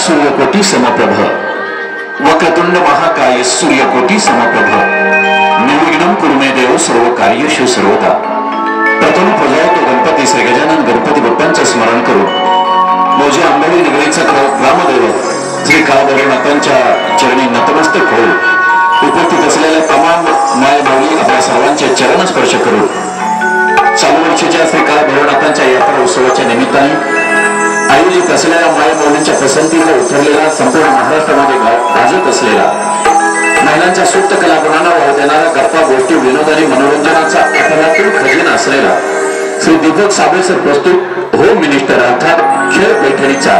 सूर्यकोटी समप्रभ वक्रतुंड महाकाय सूर्यकोटी समप्रभ निर्विघ्नं कुरु मे देव सर्व कार्येषु सर्वदा। प्रथम पूजायतो गणपती श्री गजानन गणपती बाप्पांचे स्मरण करून मोजे आंबेली निगडीचा ग्रामदैवत श्री काळभैरवनाथांच्या चरणी नतमस्तक होऊन उपस्थित असलेल्या तमाम मायमाऊली आपल्या सर्वांचे चरण स्पर्श करून चालू वर्षाच्या श्री काळभैरवनाथांच्या यात्रा उत्सवाच्या निमित्ताने आयोजित असलेल्या मायमाऊलींच्या पसंतीला उतरलेला संपूर्ण महाराष्ट्रामध्ये गाजत असलेला महिलांच्या सुप्त कलागुणांना वाव देणारा गप्पा गोष्टी विनोद आणि मनोरंजनाचा अफलातून खजिना असलेला श्री दीपक साबळे सर प्रस्तुत होम मिनिस्टर अर्थात खेळ पैठणीचा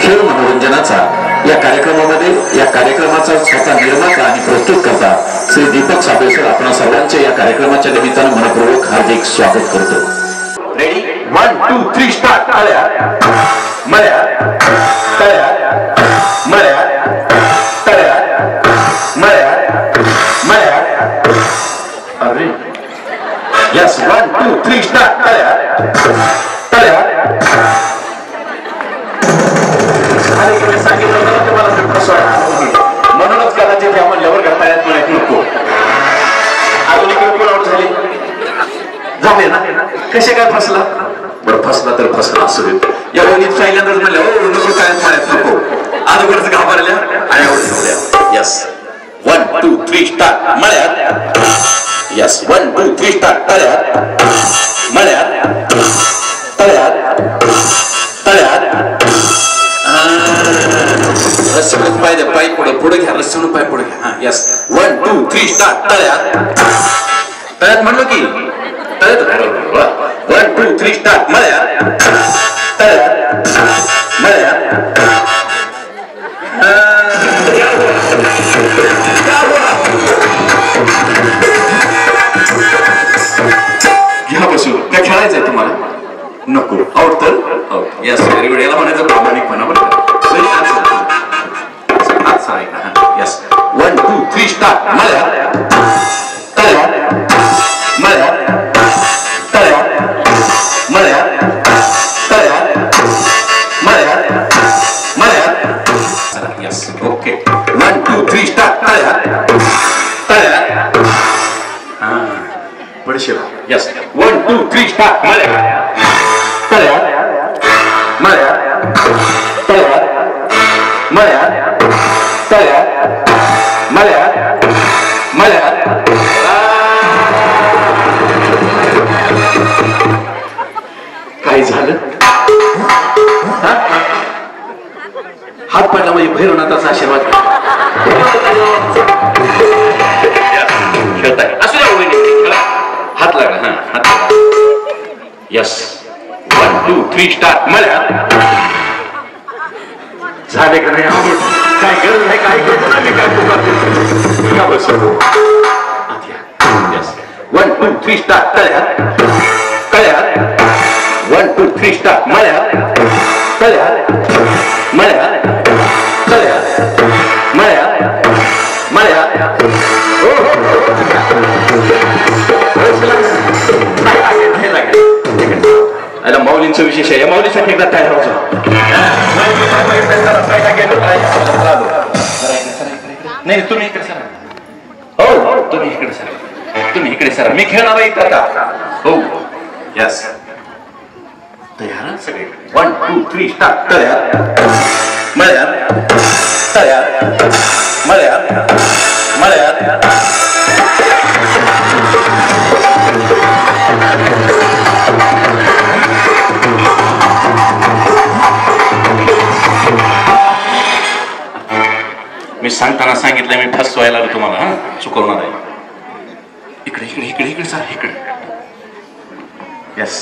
खेळ मनोरंजनाचा या कार्यक्रमामध्ये या कार्यक्रमाचा स्वतः निर्माता आणि प्रस्तुत करता श्री दीपक साबळे सर आपण सर्वांचे या कार्यक्रमाच्या निमित्ताने मनपूर्वक हार्दिक स्वागत करतो। Ready 1 2 3 start. आल्या मळ्या तळ्या मळ्या तळ्या मळ्या मळ्या अरे यस 1 2 3 स्टार्ट। तळ्या तळ्या आणि तुम्ही सांगितलं होतं तुम्हाला ते फसवा म्हणूनच कदाचित या म्हणल्यावर करता येत नाही नको अजून इकडे कोण आउट झाली झाले ना कसे काय फसला बरं फसला तर फसला असू दे या वेळीच पहिल्यांदाच म्हणलं हो नको काय म्हणत नको अगोदरच घाबरल्या आणि आवडल्या यस 1 2 3 स्टार्ट मळ्यात यस 1 2 3 स्टार्ट तळ्यात मळ्यात तळ्यात तळ्यात रस्त्यावर पाय द्या पाय पुढे घ्या रस्त्यावर पाय पुढे घ्या यस 1 2 3 स्टार्ट तळ्यात तळ्यात म्हणलो की 1 2 3 स्टार्ट मळ्यात तळ्यात मळ्यात घ्या बसून काय खेळायचंय तुम्हाला नको आउट तर आउट यस व्हेरी गुड याला म्हणायचं प्रामाणिकपणा बरं यस 1 2 3 स्टार्ट मळ्यात तळ्यात मळ्यात तळ्यात मळ्यात तळ्यात मळ्यात मळ्यात यस ओके 1 2 3 स्टार्ट तळ्यात तळ्यात पडशे यस 1 2 3 स्टार्ट मळ्यात तळ्यात मळ्यात तळ्यात मळ्यात तळ्यात मळ्यात मळ्यात काय झालं हात पडला म्हणजे भैरवनाथाचा आशीर्वाद खेळताय असू द्या हात लागला हात लागला यस 1 2 3 स्टार्ट मळ्यात झाले का नाही काय गरज नाही काय करतो ना मी काय बस यस 1 2 3 स्टार्ट तळ्यात तळ्यात 1 2 3 स्टार्ट मळ्यात तळ्यात मळ्यात तळ्यात मळ्यात मळ्यात हो माऊलींचं विशेष आहे या माऊलीसाठी एकदा काय नाही तुम्ही इकडे सरा हो तुम्ही इकडे सरा तुम्ही इकडे सरा मी खेळणार आहे आता हो यस तयार सगळे 1 2 3 स्टार्ट तळ्यात मळ्यात तळ्यात मळ्यात मळ्यात मी सांगताना सांगितलं मी फसवायला लागलो तुम्हाला चुकवणार आहे इकडे इकडे इकडे इकडे सर इकडे यस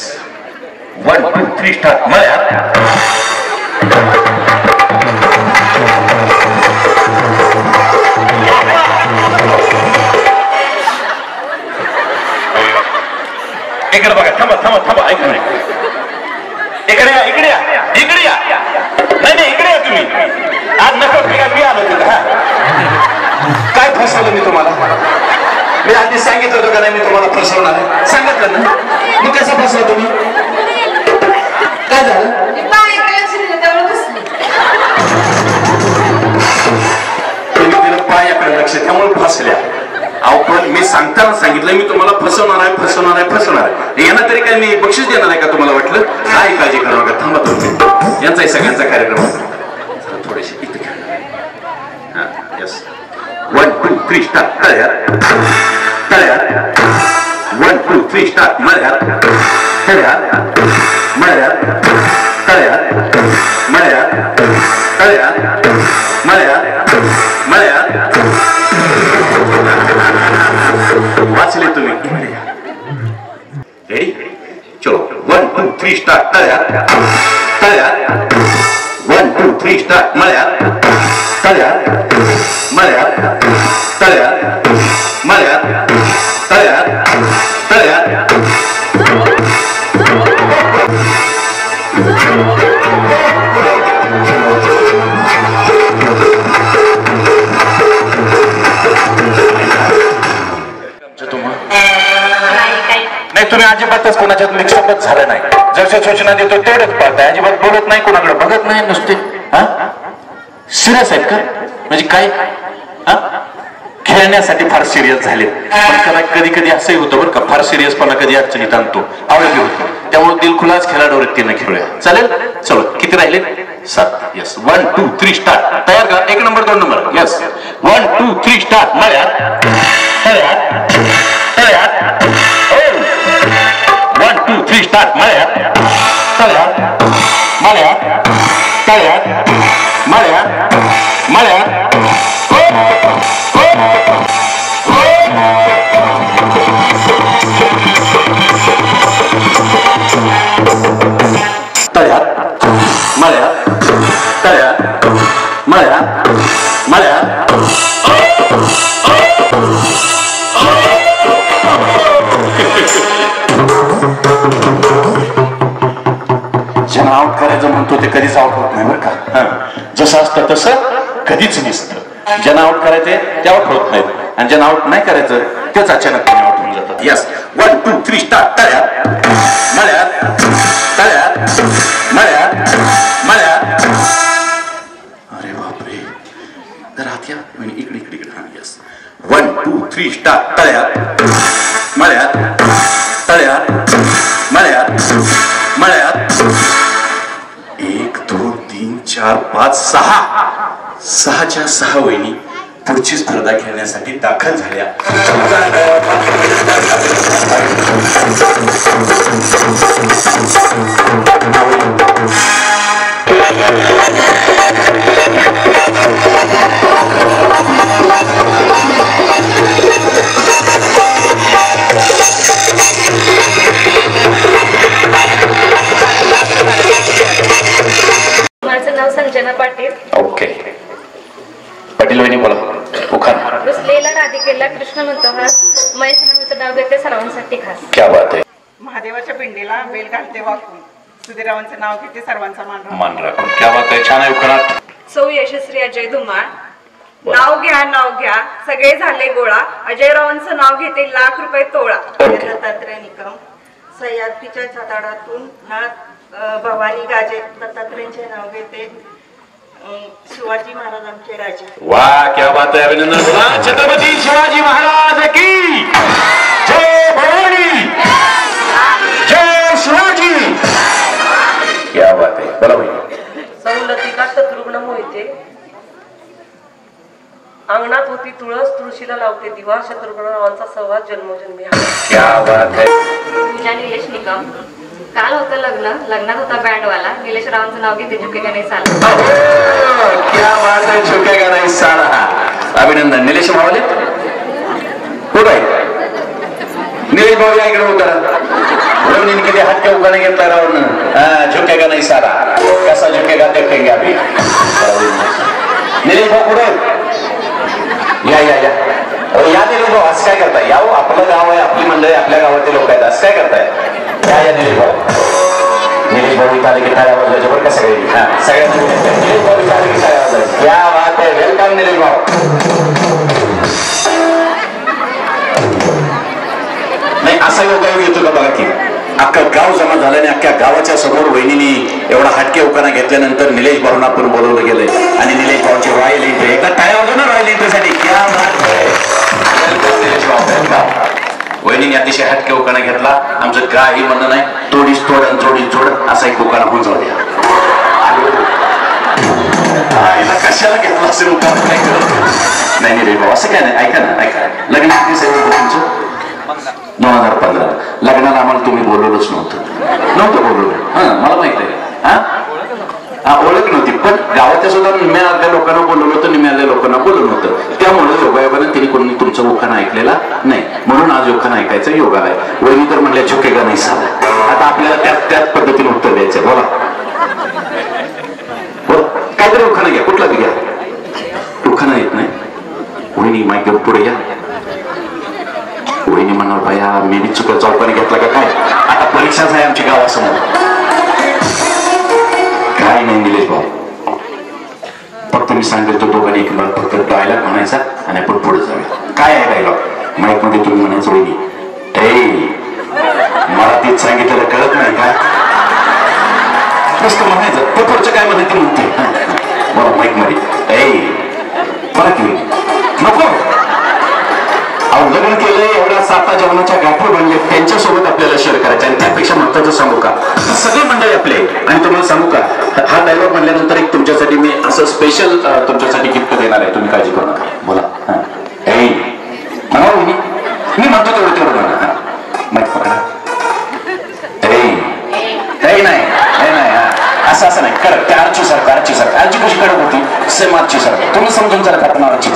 1 2 3 स्टार्ट मळ्यात इकडे बघा थांबा थांबा थांबा ऐका इकडे या इकडे या इकडे या नाही इकडे या तुम्ही आज नको मी आलो तिथं काय फसवलं मी तुम्हाला मी आधी सांगितलं होतं का नाही मी तुम्हाला फसवणार सांगितलं ना मी कसं फसवलं तुम्ही काय झालं लक्ष, त्यामुळे फसल्या. अहो पण मी सांगताना सांगितलं मी तुम्हाला फसवणार आहे. यांना तरी काय मी बक्षीस देणार आहे का तुम्हाला वाटलं? काय काळजी करू नका, थांबा तुम्ही. यांचाही सगळ्यांचा कार्यक्रम थोडेसे इथे घ्या. Yes 1 2 3 start. तळ्यात 1 2 3 स्टार्ट. मळ्यात वाचले तुम्ही. रेडी? चलो 1 2 3 स्टार्ट. तळ्यात 1 2 3 स्टार्ट. मळ्यात नाही, तुम्ही अजिबातच कोणाच्यात मिक्सअपच झालं नाही. जसे सूचना देतो तेवढंच पाहताय, अजिबात बोलत नाही, कोणाकडे बघत नाही, नुसते सिरियस आहेत का? म्हणजे काय खेळण्यासाठी फार सिरियस झाले. पण कधी कधी असंही होतं बरं का, फार सिरियसपणा कधी अडचणीत आणतो, आवडली होती. त्यामुळे दिलखुलास खेळाडू वृत्तीनं खेळूया. चालेल? चलो किती राहिले? 7. Yes 1 2 3 start. तयार का? 1 नंबर 2 नंबर. Yes 1 2 3 start. मळ्यात 1 2 3 स्टार्ट. ज्यांना आउट करायचं म्हणतो ते कधीच आउट होत नाही बरं का. जसं असतं तसं कधीच नसतं. ज्यांना आउट करायचे ते आउट होत नाहीत, आणि ज्यांना आउट नाही करायचं तेच अचानकपणे आउट होऊन जातात. Yes 1 2 3 start. अरे बापरे, जरा हात या इकडे. हा यस 1 2 3 स्टार्ट. 1 2 3 4 5 6च्या 6 वहिनी पुढची स्पर्धा खेळण्यासाठी दाखल झाल्या. माझं नाव संजना पाटील. ओके, पाटील वहिनी बोला. रुसलेला राधिकेला कृष्ण म्हणतो हा महेश नावाचं नाव घेते सर्वांसाठी खास. क्या बात आहे. महादेवाच्या पिंडीला बेल घालते वाकून, सुधीरावांचं नाव घेते सर्वांचा मान राखून. क्या बात आहे, छान आहे उखाणात. सौ यशस्वी अजय धुमाळ. नाव घ्या सगळे झाले गोळा. अजयरावांचं नाव घेते लाख रुपये तोळा. दत्तात्रय निकम. सह्याद्रीच्या छताडातून भवानी गाजे दत्तात्रयांचे नाव घेते शिवाजी महाराजांचे राजे. वाह, क्या बात है, अभिनंदन. बोला छत्रपती शिवाजी महाराज की जय. भवानी जय शिवाजी. क्या बात है, बोला भाई. सौलतिका शत्रुघ्न मोहिते. अंगणात होती तुळस, तुळशीला लावते दिवा. शत्रुघ्नरावांचा सहवास जन्मोजन्मी. क्या बात है. पूजा निलेश निकम. काल होतं लग्नात होता बँडवाला. निलेश रावांचं नाव घेते झुकेगा नाही साला. क्या बात है, झुकेगा नहीं साला. अभिनंदन. निलेश मावले कुठं आहे? निलेश भाऊ या इकडे उतरा. रोनीन किती हात उगाने घेतला रावण. झुकेगा नहीं साला. कसा झुकेगा देखेंगे अभी. निलेश भाऊ कुठे? या निलेश भाऊ. असं काय करताय? या आपलं गाव आहे, आपली मंडळी, आपल्या गावातले लोक आहेत. असं काय करताय? या निलेश भाऊ. निलेश भाऊ इथं आले की टाळ्या वाजवायच्या बरं का सगळे. सगळ्यांना निलेश भाऊ इथं आले की टाळ्या वाजवायच्या. क्या बात आहे, वेलकम निलेश भाऊ. नाही असा योगायोग येतो का बघा की अख्खं गाव जमा झालं आणि अख्ख्या गावाच्या समोर वहिनीने एवढा हटके उखाणा घेतल्यानंतर निलेश भाऊंना पण बोलवलं गेलंय आणि निलेश भाऊंची रॉयल एंट्री. एकदा टाळ्या वाजवा ना रॉयल एंट्रीसाठी. क्या बात. अतिशय हटके उखाणा घेतला. आमचं काही म्हणणं नाही, तोडीस तोड आणि जोडीस जोड असा एक उखाणा होऊन जाऊ द्या. कशाला घेतला असेल उखाणा काय करत नाही रे भाऊ, असं काय नाही. ऐका ना, ऐका, लग्न किती साली तुमचं? 2015. लग्नाला आम्हाला तुम्ही बोलवलंच नव्हतं बोलवलं. हा मला माहित आहे. हा ओळख नव्हती, पण गावाच्या सुद्धा निम्म्या लोकांना बोलवलं होतं, निम्म्याल्या लोकांना बोलवलं होतं. त्यामुळे योगायोगानं तिने कोणी तुमचं उखाणा ऐकलेला नाही, म्हणून आज उखाणा ऐकायचा योग आलाय. वहिनी तर म्हटल्या झुकेगा नाही साला. आता आपल्याला त्याच पद्धतीने उत्तर द्यायचंय. बोला काहीतरी उखाणा घ्या, कुठला बी घ्या. उखाणा येत नाही. वहिनी माईक घेऊन पुढे घ्या. वहिनी म्हणणार बाया मी बी चुका चौकाने घेतला का काय? आता परीक्षाच आहे आमच्या गावासमोर. काय नाही निलेश भाऊ, फक्त मी सांगितलं दोघांनी एक फक्त डायलॉग म्हणायचा आणि आपण पुढे जाऊया. काय आहे डायलॉग? माईक मध्ये तुम्ही म्हणायचं वहिनी मला तीच सांगितलेलं कळत नाही का? नुसतं म्हणायचं. ते पुढचं काय म्हणते ती म्हणते मला माईक मध्ये मला की नको. लग्न केलं, एवढ्या 7 जेवणाच्या गाठी बनले, त्यांच्यासोबत आपल्याला शेअर करायचं. आणि त्यापेक्षा महत्वाचं सांगू का, सगळे मंडळी आपले. आणि तुम्हाला सांगू का, हा डायलॉग म्हणल्यानंतर एक तुमच्यासाठी मी असं स्पेशल तुमच्यासाठी गिफ्ट देणार आहे. तुम्ही काळजी करू नका. बोला म्हणा मी म्हणतो तेवढं म्हणा. माहिती पकडा. नाही असं नाही कडक. त्या आरची सारखं आरची कशी कडक होती, सेम आरची सारखं. तुम्ही समजून जरा आपण आरची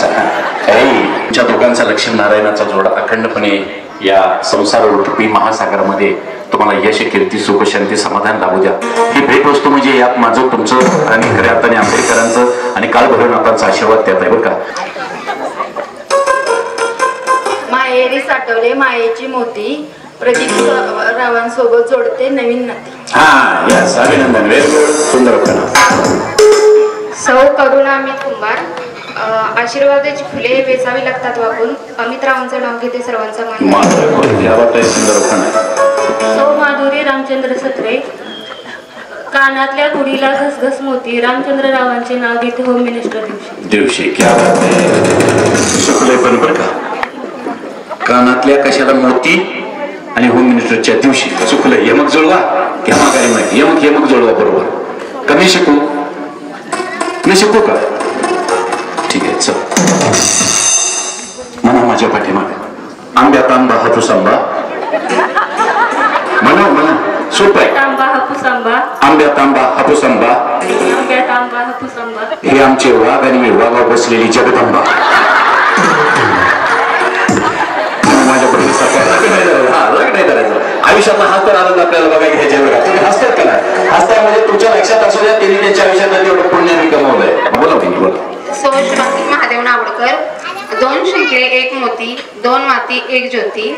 तुमच्या दोघांचा लक्ष्मी नारायणाचा जोडा अखंडपणे या संसार रूपी महासागरामध्ये तुम्हाला यश, कीर्ती, सुख, शांती, समाधान लाभू द्या. ही भेट वस्तू म्हणजे यात माझं, तुमचं आणि खऱ्या अर्थाने आंबेडकरांचं आणि कालभैरवनाथांचा आशीर्वाद त्यात आहे बरं का. मायेरी साठवले मायेची मोती, प्रदीप रावांसोबत जोडते नवीन नाती. यस, अभिनंदन. व्हेरी गुड, सुंदर उखाणा. सौ करुणा अमित कुंभार, आशीर्वादाची फुले वेचावी लागतात वाकून, अमित रावांचं नाव घेते सर्वांचा मान. सुंदर उखाणा. सौ माधुरी रामचंद्र सत्रे, कानातल्या कुडीला घसघस मोती, रामचंद्र रावांचे नाव घेते होम मिनिस्टर दिवशी. क्या बात आहे. सुखलय पण बरं का, कानातल्या कशाला मोती आणि होम मिनिस्टरच्या दिवशी चुकलंय. यमक जुळवा की माघारी माहिती. यमक जुळवा बरोबर. कमी शिकू मी शिकू का? ठीक आहे चल. म्हणा माझ्या पाठीमागे. आंब्यात आंबा हापूस आंबा. म्हणा सोप आहे. आंबा हापूस आंबा, आंब्यात आंबा हापूस आंबा, आंब्यात आंबा हापूस आंबा, हे आमचे वाघ आणि वाघावर बसलेली जगदंबा. आयुष्यातला हाच तर आनंद आपल्याला बघायला घ्यायचे बघा. तुम्ही हसतात का नाही? हसताय म्हणजे तुमच्या लक्षात असू द्या त्यांनी त्यांच्या आयुष्यात तेवढं पुण्य कमवलंय. बोला बोला. सोशवासी महादेव नावडकर, 2 शिंपले 1 मोती, 2 माती 1 ज्योती,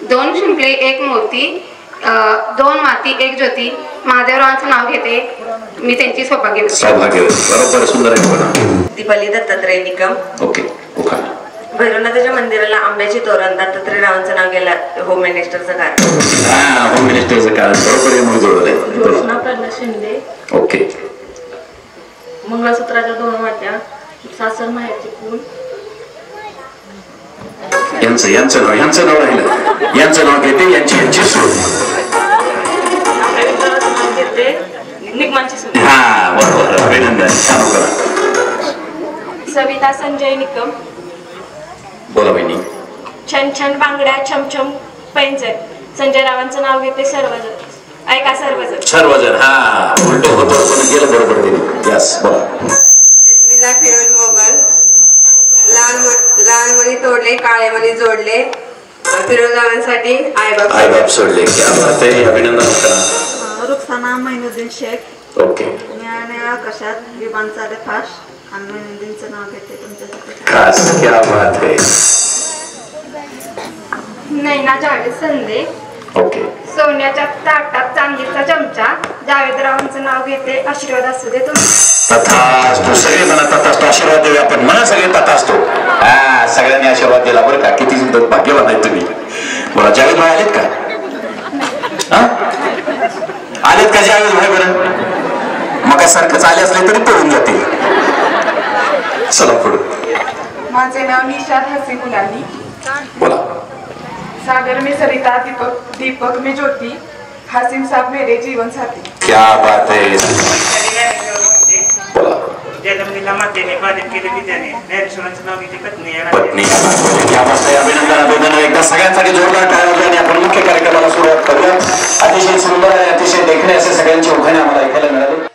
2 शिंपले 1 मोती, 2 माती 1 ज्योती, महादेवरावांचं नाव घेते मी त्यांची सौभाग्य. बरोबर, सुंदर आहे. दीपाली दत्तात्रय निकम. ओके. भैरवनाथाच्या मंदिराला आंब्याची तोरण, दत्तात्रय रावांचं नाव गेलं होम मिनिस्टरचं कारण. होम मिनिस्टरचं कारण बरोबर आहे. म्हणून जुळवलंय. घोषणा प्रल्हाद शिंदे, ओके. मंगळसूत्राच्या 2 वाट्या, सासर माहेरची फूल. यांचं नाव राहिलं. यांचं नाव घेते, यांची सोड. निगमांची सूट. बरोबर. अभिनंदन. सविता संजय निकम. बोला बहिणी. छन छन बांगड्या छमछम पैंजण, संजय रावांचं नाव घेते सर्वजण. ऐका सर्वजण. उलट होतो पण गेलं बरोबर दिली. यस बोला. बिस्मिल्लाह फिरोज मोगल, लाल मणी तोडले काळे मणी जोडले, फिरोजांसाठी आईबाप सोडले. क्या बात आहे. अभिनंदन करा. रुखसाना महिनुद्दीन शेख. ओके. न्यायाने आकाशात विमान चाले फाश, आणि महिनुद्दीनचं नाव घेते तुमच्यासाठी खास. क्या बात आहे. नैना जावेद संदे, ओके. सोन्याच्या ताटात चांदीचा चमचा, जावेदरावांचं नाव घेते आशीर्वाद असू दे तुम्ही. तथास्तु. सगळे म्हणा तथास्तु. आशीर्वाद देऊया आपण. म्हणा सगळे तथास्तु. सगळ्यांनी आशीर्वाद दिला बरं का. किती सुंदर भाग्यवान आहेत तुम्ही. बोला जावेद भाई आलेत का? आलेत का जावेद भाई? बरं मग सारखंच आले असले तरी पळून जातील. चला पुढे. माझे नाव निशाद हसी मुलानी. बोला. सागर में सरिता, दीपक दीपक में ज्योति, हासिम साहब मेरे जीवन साथी। क्या बात है. बोला. जन्मदिला मातेने बाधित केले विद्याने ज्ञानेश्वरांचं नाव घेते पत्नी पत्नी. क्या बात आहे. अभिनंदन एकदा सगळ्यांसाठी जोरदार टाळ्या वाजवून आपण मुख्य कार्यक्रमाला सुरुवात करूया. अतिशय सुंदर आणि अतिशय देखणे असे सगळ्यांचे उखाणे आम्हाला ऐकायला मिळाले.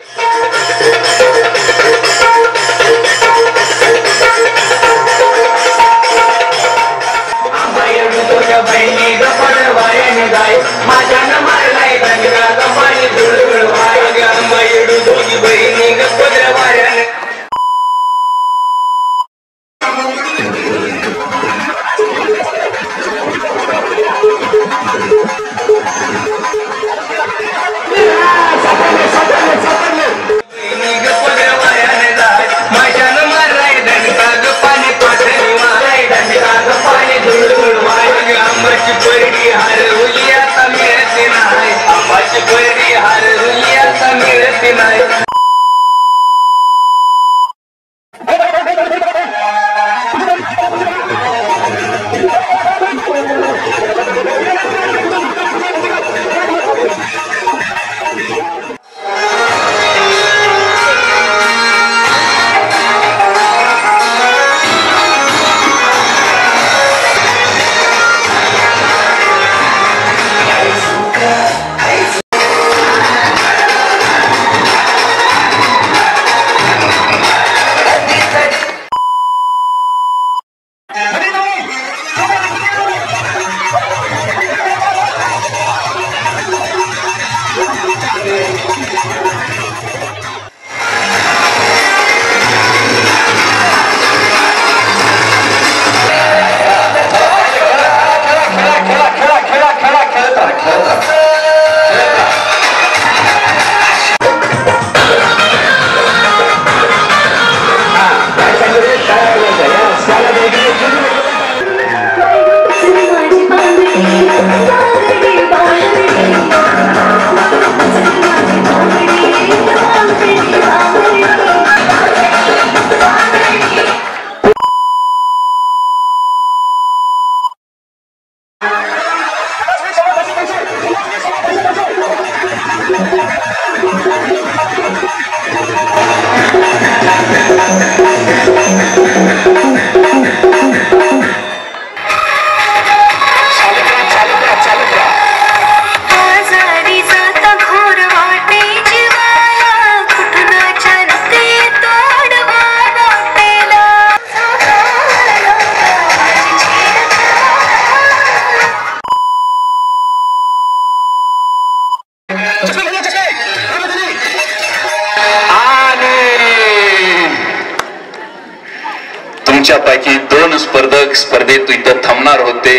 तुमच्यापैकी 2 स्पर्धक स्पर्धेत इथं थांबणार होते.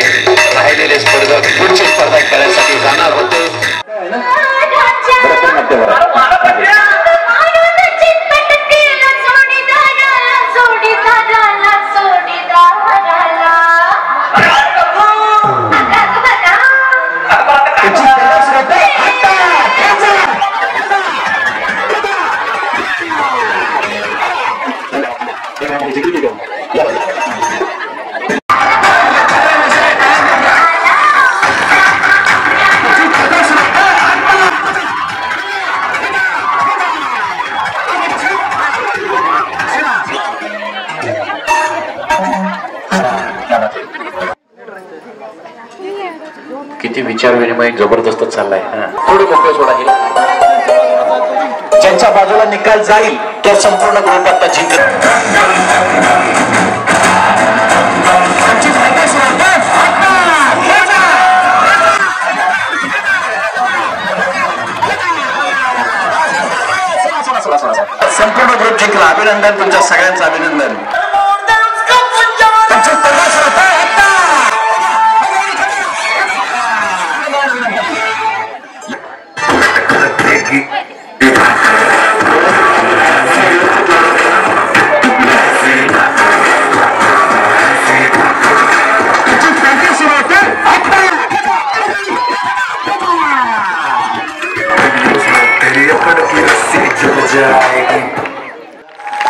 राहिलेले स्पर्धक पुढची स्पर्धा करण्यासाठी जाणार होते. किती विचार विनिमय जबरदस्त चाललाय. थोडी मोकळं सोडा. ज्यांच्या बाजूला निकाल जाईल तो संपूर्ण ग्रुप आता जिंकत. संपूर्ण ग्रुप जिंकला. अभिनंदन. तुमच्या सगळ्यांचं अभिनंदन.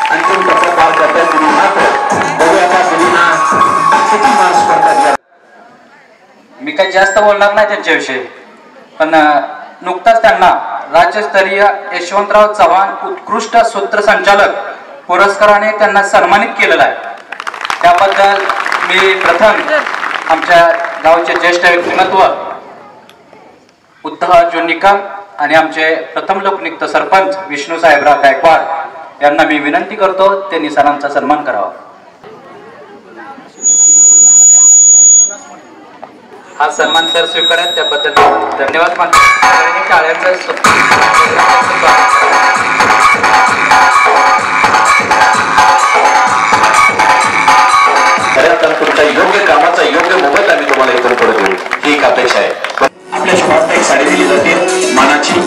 अंतिम टप्पा पार करताय तुम्ही. काही जास्त बोलणार नाही त्यांच्याविषयी, पण नुकताच त्यांना राज्यस्तरीय यशवंतराव चव्हाण उत्कृष्ट सूत्रसंचालक पुरस्काराने त्यांना सन्मानित केलेला आहे. त्याबद्दल मी प्रथम आमच्या गावचे ज्येष्ठ व्यक्तिमत्व उद्धव अर्जुन निकम आणि आमचे प्रथम लोकनियुक्त सरपंच विष्णू साहेबराव गायकवाड यांना मी विनंती करतो त्यांनी सरांचा सन्मान करावा. हा सन्मान सर स्वीकारत त्याबद्दल धन्यवाद मानतो. तुमच्या योग्य कामाचा योग्य मोबदला मी तुम्हाला इतर पुढे देऊ ही एक अपेक्षा आहे. आपल्या शुभार्थ एक साडी दिली जाते मानाची.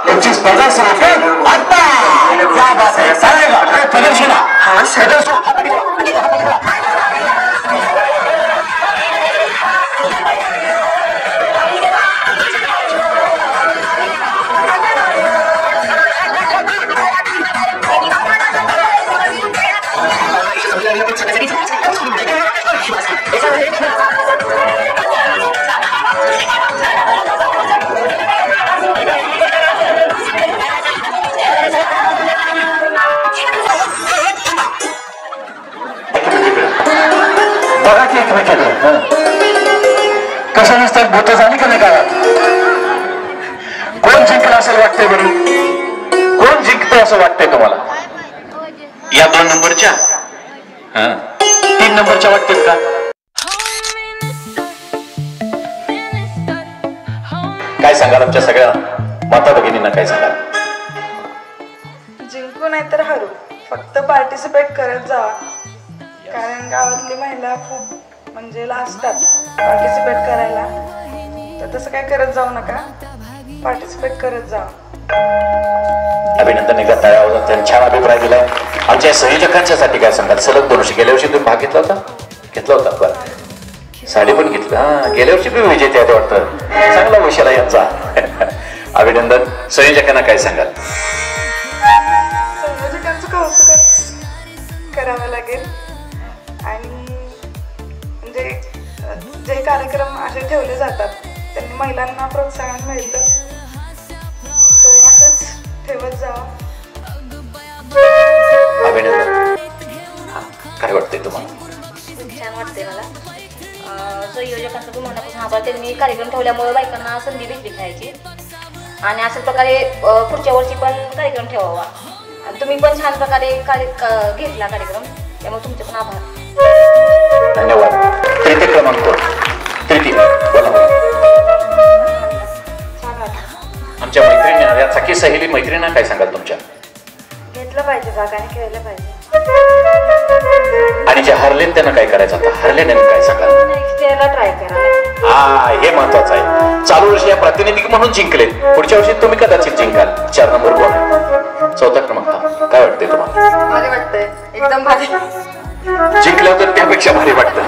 तुमची स्पर्धा सुरू बघा की एकमेकांना कशा नसतात बोट झाली का नाही गावात. कोण जिंकलं असं वाटतंय बरं? कोण जिंकतं असं वाटतंय तुम्हाला? या 2 नंबरच्या 3 नंबरच्या वाटतात का? काय सांगाल आमच्या सगळ्या माता भगिनींना? काय सांगाल? जिंकू नाही तर हरू, फक्त पार्टिसिपेट करत जावा. कारण गावातली महिला खूप म्हणजे लाजतात पार्टिसिपेट करायला. तर तसं काय करत जाऊ नका, पार्टिसिपेट करत जावा. अभिनंदन. एकदा टाळ्या वाजवून त्यांनी छान अभिप्राय दिलाय. आमच्या संयोजकांच्यासाठी काय सांगाल? सलग 2 वर्षी. गेल्या वर्षी तुम्ही भाग घेतला होता? घेतला होता बरं. साडी पण घेतली. गेल्या वर्षी तुम्ही विजेते आहेत वाटतं. चांगला विषय यांचा. अभिनंदन. संयोजकांना काय सांगाल? संयोजकांचं कौतुकच करावं लागेल. आणि म्हणजे जे कार्यक्रम असे ठेवले जातात त्यांनी महिलांना प्रोत्साहन मिळतं. सो असंच ठेवत जावं. अभिनंदन. काय वाटतंय तुम्हाला? खूप छान वाटते मला. संयोजकांचा खूप मनापासून आभार. त्यांनी कार्यक्रम ठेवल्यामुळे बायकांना संधी भेटली खायची. आणि अशाच प्रकारे पुढच्या वर्षी पण कार्यक्रम ठेवावा. आणि तुम्ही पण छान प्रकारे घेतला कार्यक्रम, त्यामुळे तुमचे पण आभार. धन्यवाद. तृतीय क्रमांक. तृतीय बोला. आमच्या मैत्रिणी या सखी सहेली मैत्रिणींना काय सांगाल तुमच्या? घेतलं पाहिजे भाग आणि खेळलं पाहिजे. आणि जे हरलेत त्यांना काय करायचं? आता हरले नाही काय सांगाल? नेक्स्ट इयरला ट्राय करा. हे महत्वाचं आहे. चालू वर्षी या प्रातिनिधिक म्हणून जिंकलेत, पुढच्या वर्षी तुम्ही कदाचित जिंकाल. 4 नंबर कोण आहे? 4था क्रमांक. काय वाटतंय तुम्हाला? भारी वाटतंय, एकदम भारी. जिंकलं तर त्यापेक्षा भारी वाटतं.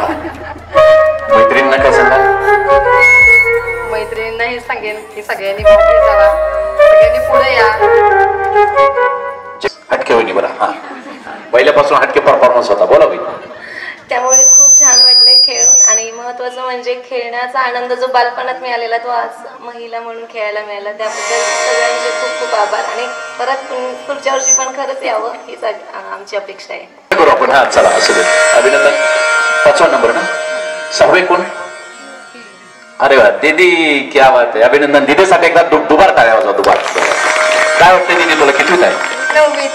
मैत्रिणींना काय सांगाल? मैत्रिणींना हे सांगेन की सगळ्यांनी मोठे जावा, सगळ्यांनी पुढे या. हटके होईनी बरं. पहिल्यापासून हटके परफॉर्मन्स होता. बोला बाई. त्यामुळे खूप छान वाटले खेळून. आणि महत्वाचं म्हणजे खेळण्याचा आनंद जो बालपणात मिळालेला तो आज महिला म्हणून खेळायला मिळाला. त्याबद्दल सगळ्यांचे खूप खूप आभार. आणि परत पुढच्या वर्षी पण खरंच यावं हीच आमची अपेक्षा आहे. करू आपण. चला असू दे. अभिनंदन. 5वा नंबर ना. 6वे कोण? अरे वा दीदी, क्या बात आहे. अभिनंदन. दीदीसाठी एकदा दुबार टाळ्या वाजवा. दुबार. काय वाटतं दीदी तुला? कितवीत आहे? 9वीत.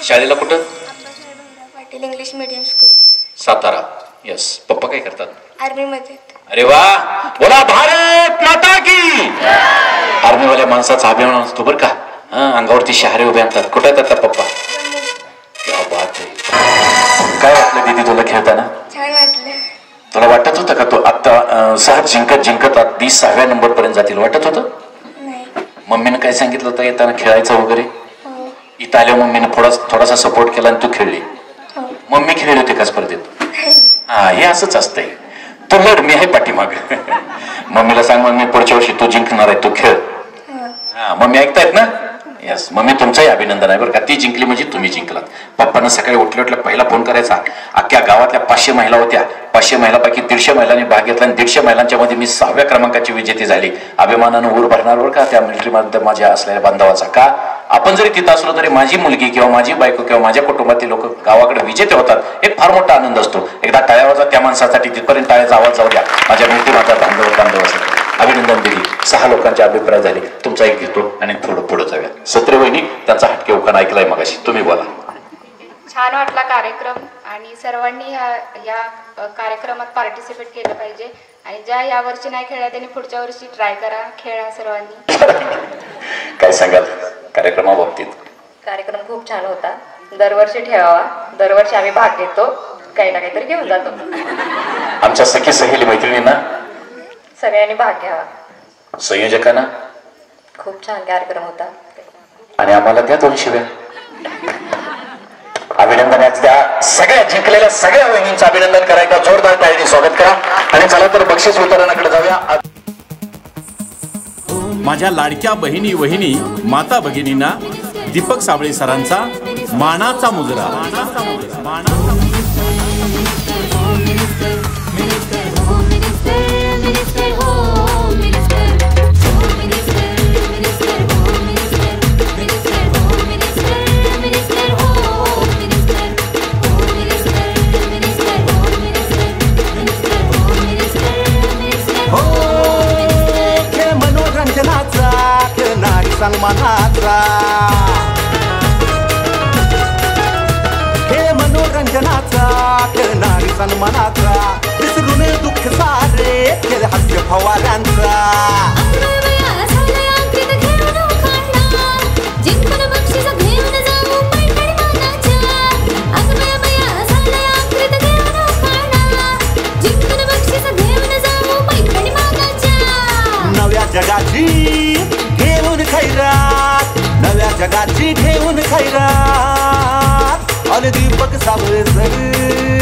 शाळेला कुठं? Patil English medium school, Satara. Yes. पप्पा काय करतात? आर्मीमध्ये. अरे वा. बोला भारत माता की. आर्मीवाल्या माणसाचा अभिमान असतो बरं का. अंगावरती शहारे उभे आणतात. कुठे येतात पप्पा? क्या बात आहे. काय वाटलं दीदी तुला खेळताना? छान वाटलं. तुला वाटत होतं का तू आता सहज जिंकत अगदी 6व्या नंबर पर्यंत जातील? वाटत होतं? मम्मीनं काय सांगितलं होतं येताना खेळायचं वगैरे? इथं आल्या मम्मीनं थोडासा सपोर्ट केला आणि तू खेळली. मम्मी खेळली होती का स्पर्धेत? हे असंच असतंय. तू लढ, मी आहे पाठीमाग. मम्मीला सांग मम्मी पुढच्या वर्षी तू जिंकणार आहे, तू खेळ. मम्मी ऐकतायत ना? यस, मग मी तुमचंही अभिनंदन आहे बरं का. ती जिंकली म्हणजे तुम्ही जिंकलात. पप्पांना सकाळी उठल्या उठल्या पहिला फोन करायचा. अख्ख्या गावातल्या 500 महिला होत्या. 500 महिलांपैकी 150 महिलांनी भाग घेतला आणि 150 महिलांच्या मध्ये मी 6व्या क्रमांकाची विजेती झाली. अभिमानानं ऊर भरणार बरं का त्या मिलिटरीमध्ये माझ्या असलेल्या बांधवाचा. का आपण जरी तिथं असलो तरी माझी मुलगी किंवा माझी बायको किंवा माझ्या कुटुंबातील लोक गावाकडे विजेते होतात एक फार मोठा आनंद असतो. एकदा टाळ्यावरचा त्या माणसासाठी तिथपर्यंत टाळ्याचा आवाज जाऊ द्या. माझ्या मिलिटरी माझा बांधवासाठी अभिनंदन दिली. 6 लोकांचे अभिप्राय झाले. तुमचा एक घेतो आणि थोडं पुढे जाऊया. सत्रे वहिनी त्यांचा हटके उखाणा ऐकलाय मगाशी, तुम्ही बोला. छान वाटला कार्यक्रम आणि सर्वांनी या कार्यक्रमात पार्टिसिपेट केलं पाहिजे आणि ज्या या वर्षी नाही खेळल्या त्यांनी पुढच्या वर्षी ट्राय करा, खेळा सर्वांनी. काय सांगाल कार्यक्रमाबाबतीत? कार्यक्रम खूप छान होता. दरवर्षी ठेवावा. दरवर्षी आम्ही भाग घेतो, काही ना काहीतरी घेऊन जातो. आमच्या सखी सहेली मैत्रिणींना सगळ्यांनी भाग घ्यावा. संयोजकांना खूप छान कार्यक्रम होता आणि आम्हाला द्या 2 शिव्या. अभिनंदनाच्या सगळ्या जिंकलेल्या सगळ्या वहिनींचं अभिनंदन करायचं. जोरदार टाळीने स्वागत करा आणि चला तर बक्षीस वितरणाकडे जाऊया. माझ्या लाडक्या बहिणी वहिनी माता भगिनींना दीपक साबळे सरांचा मानाचा मुजरा. सन्मानाचा हे मनोरंजनाचा नारी सन्मानाचा विसरून दुःख सारे खेळ हास्य फवाऱ्यांचा. नव्या जगाची घेऊन खैरात, नव्या जगाची घेऊन खैरात आणि दीपक साबळे सर